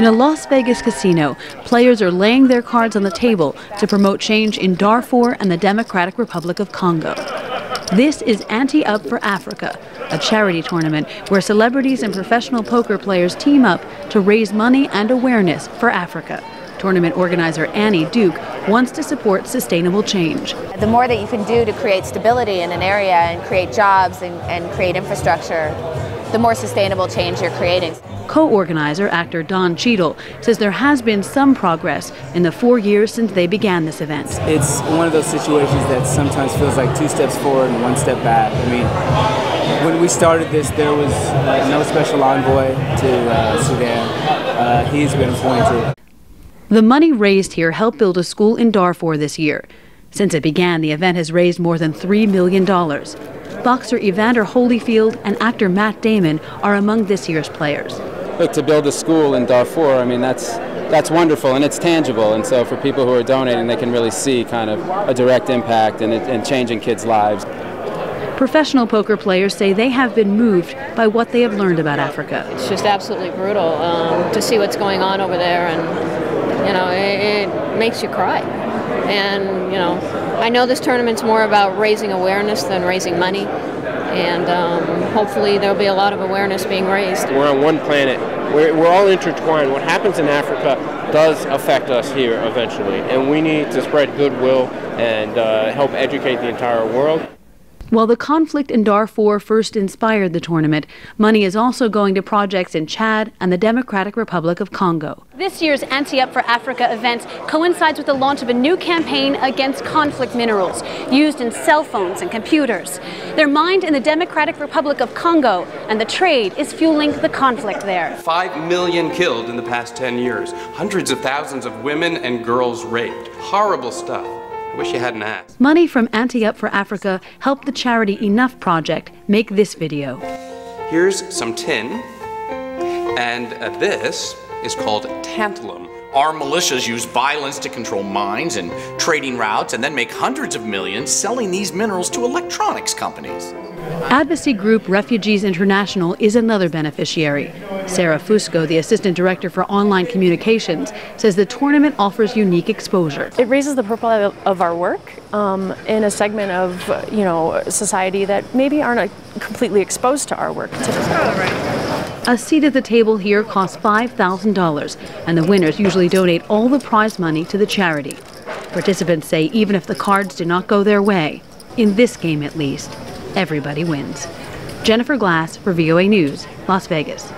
In a Las Vegas casino, players are laying their cards on the table to promote change in Darfur and the Democratic Republic of Congo. This is Ante-Up for Africa, a charity tournament where celebrities and professional poker players team up to raise money and awareness for Africa. Tournament organizer Annie Duke wants to support sustainable change. The more that you can do to create stability in an area and create jobs and create infrastructure, the more sustainable change you're creating. Co-organizer actor Cheadle says there has been some progress in the 4 years since they began this event. It's one of those situations that sometimes feels like 2 steps forward and 1 step back. I mean, when we started this, there was no special envoy to Sudan. He's been appointed. The money raised here helped build a school in Darfur this year. Since it began, the event has raised more than $3 million. Boxer Evander Holyfield and actor Matt Damon are among this year's players. Look, to build a school in Darfur, I mean, that's wonderful and it's tangible. And so for people who are donating, they can really see kind of a direct impact in changing kids' lives. Professional poker players say they have been moved by what they have learned about Africa. It's just absolutely brutal to see what's going on over there, and, you know, it makes you cry. And, you know, I know this tournament's more about raising awareness than raising money, and hopefully there'll be a lot of awareness being raised. We're on one planet. We're all intertwined. What happens in Africa does affect us here eventually, and we need to spread goodwill and help educate the entire world. While the conflict in Darfur first inspired the tournament, money is also going to projects in Chad and the Democratic Republic of Congo. This year's Ante-Up for Africa event coincides with the launch of a new campaign against conflict minerals used in cell phones and computers. They're mined in the Democratic Republic of Congo, and the trade is fueling the conflict there. 5 million killed in the past 10 years. Hundreds of thousands of women and girls raped. Horrible stuff. Wish you hadn't asked. Money from Ante-Up for Africa helped the charity Enough Project make this video. Here's some tin, and this is called tantalum. Our militias use violence to control mines and trading routes and then make hundreds of millions selling these minerals to electronics companies. Advocacy group Refugees International is another beneficiary. Sarah Fusco, the assistant director for online communications, says the tournament offers unique exposure. It raises the profile of our work in a segment of society that maybe aren't completely exposed to our work today. A seat at the table here costs $5,000, and the winners usually donate all the prize money to the charity. Participants say even if the cards do not go their way, in this game at least, everybody wins. Jennifer Glasse for VOA News, Las Vegas.